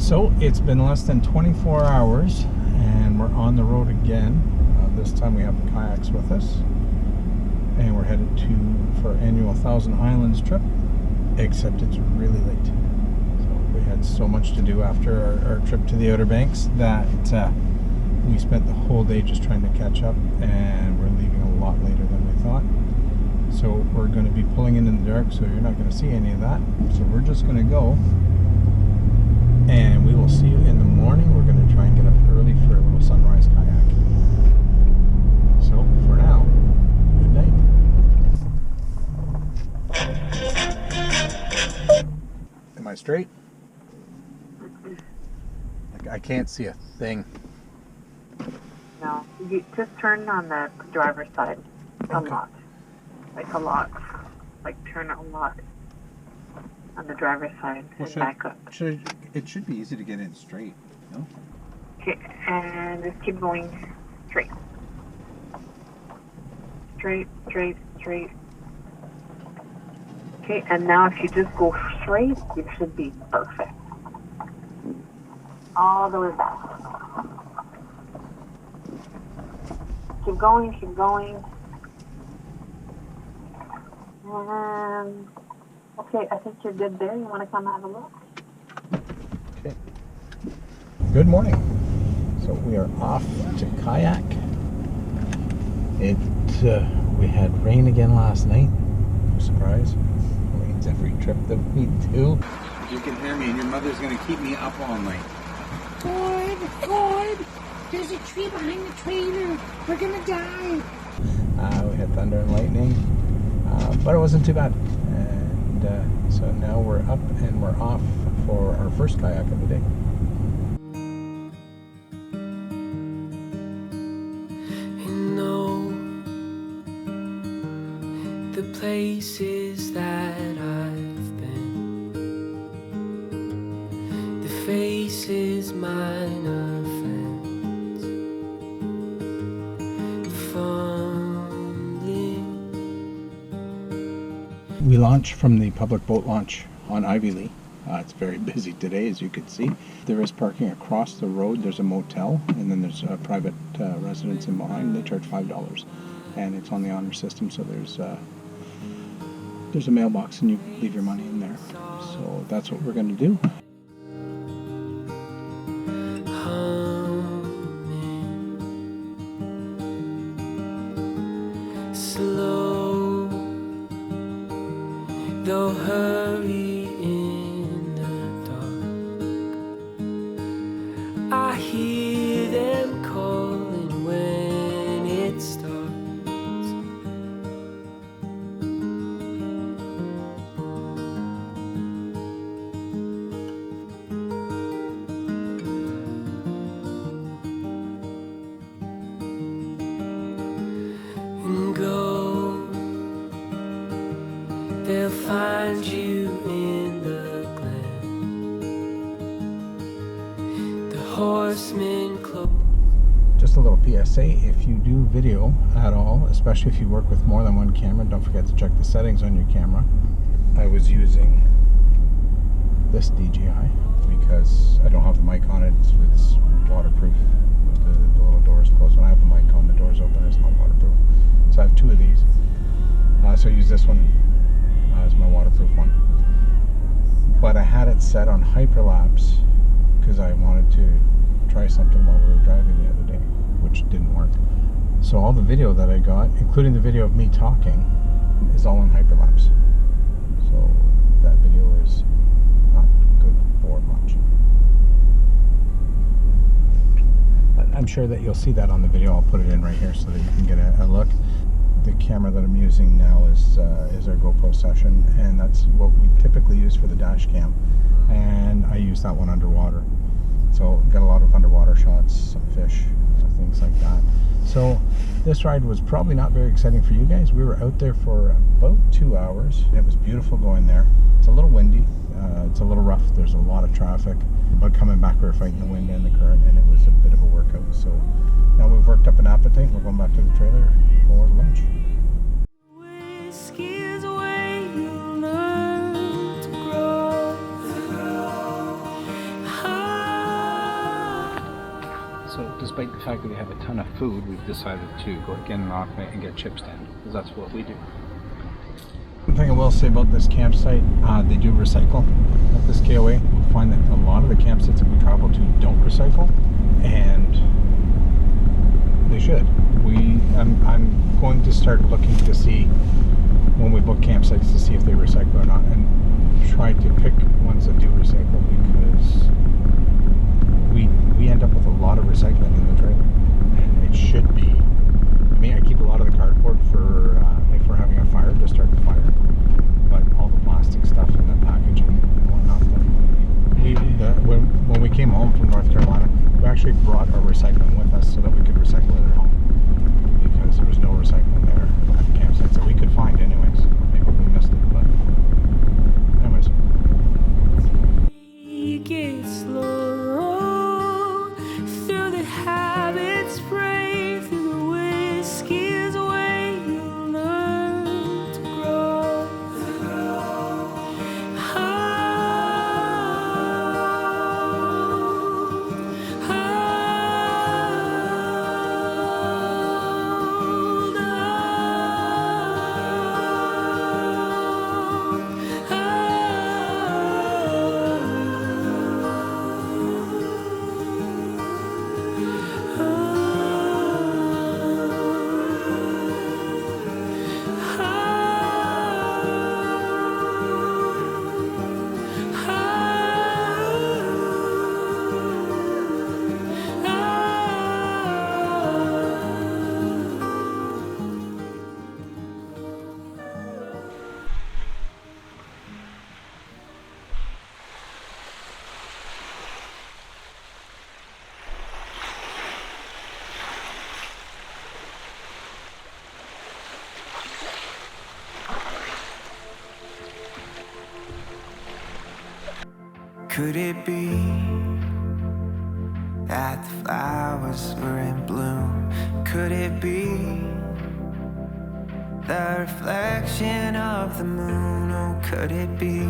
So it's been less than 24 hours and we're on the road again. This time we have the kayaks with us and we're headed for our annual Thousand Islands trip, except it's really late. So we had so much to do after our trip to the Outer Banks that we spent the whole day just trying to catch up, and we're leaving a lot later than we thought. So we're going to be pulling in the dark, so you're not going to see any of that. So we're just going to go, and we will see you in the morning. We're going to try and get up early for a little sunrise kayak. So for now, good night. Am I straight? I can't see a thing. No, you just turn on the driver's side a lot. Like turn a lot on the driver's side and back up. It should be easy to get in straight, no? Okay, and just keep going straight. Straight. Okay, and now if you just go straight, you should be perfect. All the way back. Keep going. And okay, I think you're good there. You want to come have a look? Okay. Good morning. So we are off to kayak. We had rain again last night. No surprise. Rains every trip that we do. You can hear me, and your mother's going to keep me up all night. God, there's a tree behind the trailer. We're gonna die. We had thunder and lightning, but it wasn't too bad. And so now we're up and we're off for our first kayak of the day. You know the places that I've been, the faces mine offense, fumbling. We launched from the public boat launch on Ivy Lea. It's very busy today, as you can see. There is parking across the road. There's a motel, and then there's a private residence in behind. They charge $5, and it's on the honor system. So there's a mailbox, and you leave your money in there. So that's what we're going to do. Slow, they'll hurry in the dark. I hear them calling when it starts. And go, they'll find you in the glen. The horsemen close. Just a little PSA, if you do video at all, especially if you work with more than one camera, don't forget to check the settings on your camera. I was using this DJI because I don't have the mic on it. It's waterproof. The little door is closed. When I have the mic on, the door's open. It's not waterproof. So I have two of these. So I use this one as my waterproof one. But I had it set on hyperlapse because I wanted to try something while we were driving the other day, which didn't work. So all the video that I got, including the video of me talking, is all in hyperlapse. So that video is not good for much. But I'm sure that you'll see that on the video. I'll put it in right here so that you can get a look. The camera that I'm using now is our GoPro Session, and that's what we typically use for the dash cam. And I use that one underwater. So got a lot of underwater shots, some fish, things like that. So this ride was probably not very exciting for you guys. We were out there for about 2 hours. It was beautiful going there. It's a little windy. It's a little rough. There's a lot of traffic. But coming back, we were fighting the wind and the current, and it was a bit of a workout. So now we've worked up an appetite. We're going back to the trailer for lunch. Whiskey is where you learn to grow. despite the fact that we have a ton of food, we've decided to go again and off it and get chip stand, because that's what we do. One thing I will say about this campsite, they do recycle at this KOA. We'll find that a lot of the campsites that we travel to don't recycle, and they should. I'm going to start looking to see when we book campsites to see if they recycle or not, and try to pick ones that do recycle, because we end up with a lot of recycling in the trailer, and it should be. I mean, I keep a lot of the cardboard for if we're having a fire, to start the fire, but all the plastic stuff in the packaging and whatnot. When we came home from North Carolina, we actually brought our recycling with us so that we could recycle it at home, because there was no recycling there at the campsite that we could find anyways. Maybe we missed it, but anyways. Take it slow through the habits, break through the whiskey's way. You learn to grow. Could it be that the flowers were in bloom? Could it be the reflection of the moon? Oh, could it be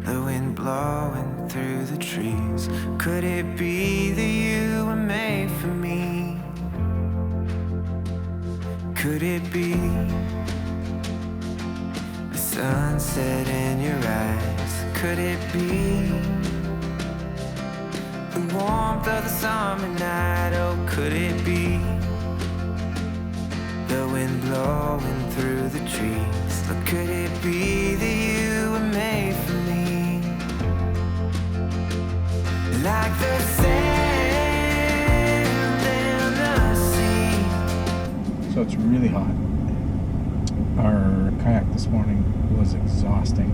the wind blowing through the trees? Could it be that you were made for me? Could it be the sunset in your eyes? Could it be the warmth of the summer night? Oh, could it be the wind blowing through the trees? Or could it be that you were made for me? Like the sand in the sea. So it's really hot. Our kayak this morning was exhausting.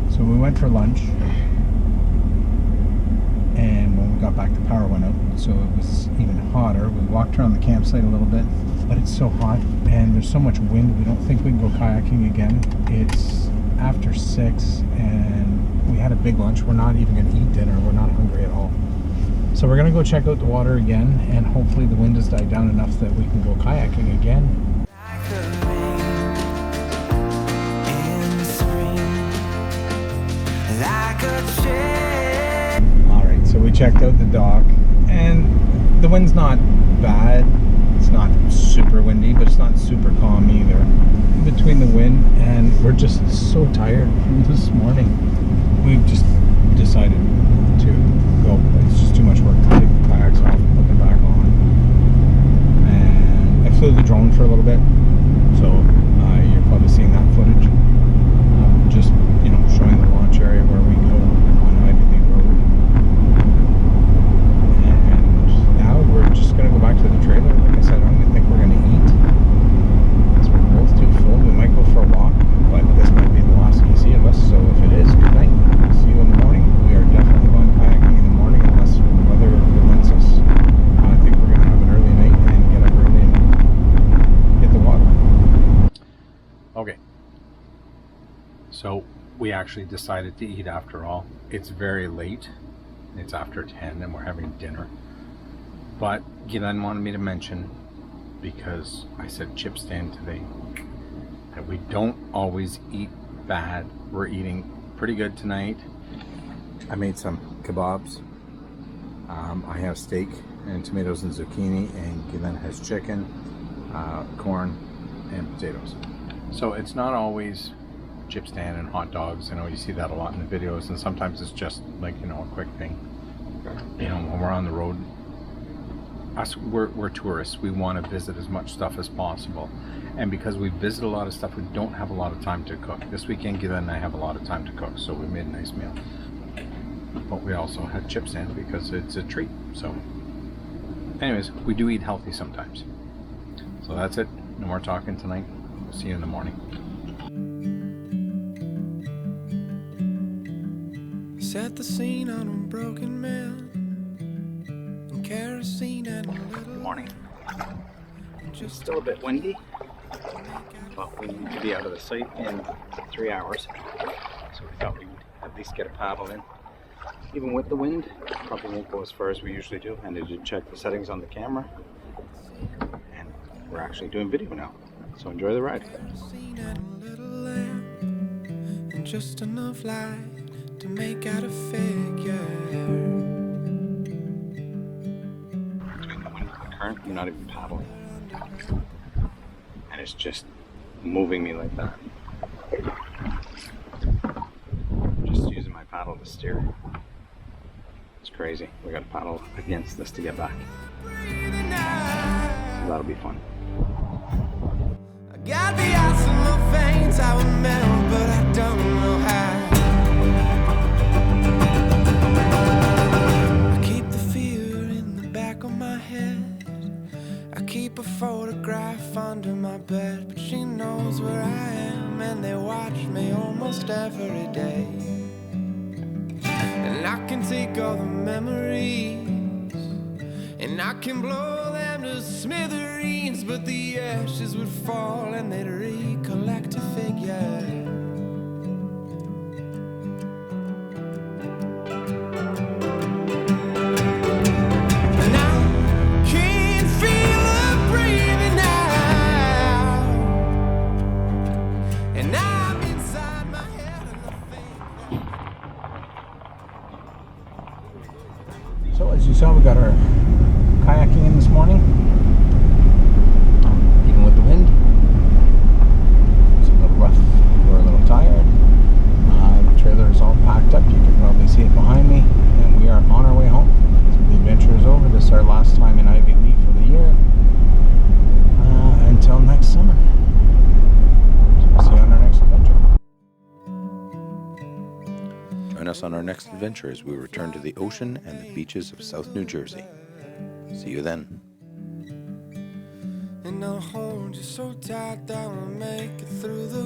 So we went for lunch, and when we got back the power went out, so it was even hotter. We walked around the campsite a little bit, but it's so hot and there's so much wind, we don't think we can go kayaking again. It's after 6 and we had a big lunch. We're not even going to eat dinner. We're not hungry at all. So we're going to go check out the water again, and hopefully the wind has died down enough that we can go kayaking again. Alright, so we checked out the dock, and the wind's not bad. It's not super windy, but it's not super calm either. Between the wind, and we're just so tired from this morning, we've just decided to go. It's just too much work to take the kayaks off and put them back on. And I flew the drone for a little bit, so you're probably seeing that footage. Just, you know, showing the launch area where we go on Ivy Lea Road. And now we're just going to go back to the trailer. Like I said, I don't even think we're going to eat, because we're both too full. We might go for a walk, but this might be the last you see of us. So if it is, good night. See you in the morning. We are definitely going kayaking in the morning unless weather relents us. I think we're going to have an early night and get up early and hit the water. Okay. So we actually decided to eat after all. It's very late. It's after 10 and we're having dinner. But Guylaine wanted me to mention, because I said chip stand today, that we don't always eat bad. We're eating pretty good tonight. I made some kebabs I have steak and tomatoes and zucchini, and Glenn has chicken, corn, and potatoes. So it's not always chip stand and hot dogs. I know you see that a lot in the videos, and sometimes it's just like, you know, a quick thing. You know, when we're on the road, we're tourists. We want to visit as much stuff as possible, and because we visit a lot of stuff, we don't have a lot of time to cook. This weekend, Glenn and I have a lot of time to cook, so we made a nice meal. But we also had chip stand because it's a treat. So anyways, we do eat healthy sometimes. So that's it. No more talking tonight. We'll see you in the morning. Set the scene on a broken man. Kerosene and a little. Good morning. Just still a bit windy, but we need to be out of the site in 3 hours. So we thought we'd at least get a paddle in. Even with the wind, probably won't go as far as we usually do. And I did check the settings on the camera, and we're actually doing video now. So enjoy the ride. Kerosene and a little lamp, and just enough light to make out a figure. Between the wind and the current, I'm not even paddling. And it's just moving me like that. Just using my paddle to steer. It's crazy. We got to paddle against this to get back. So that'll be fun. I got the ice in my veins, I would melt, but I don't know how. I keep the fear in the back of my head. I keep a photograph under my bed, but she knows where I am, and they watch me almost every day. And I can take all the memories, and I can blow them to smithereens, but the ashes would fall and they'd recollect a figure. And I can feel her breathing out, and I'm inside my head and I think. So as you saw, we got our kayaking in this morning. Even with the wind, it's a little rough. We're a little tired. The trailer is all packed up. You can probably see it behind me, and we are on our way home. So the adventure is over. This is our last time in Ivy Lea for the year. Until next summer. So we'll see you on our next adventure. Join us on our next adventure as we return to the ocean and the beaches of South New Jersey. See you then. And I'll hold you so tight that we'll make it through the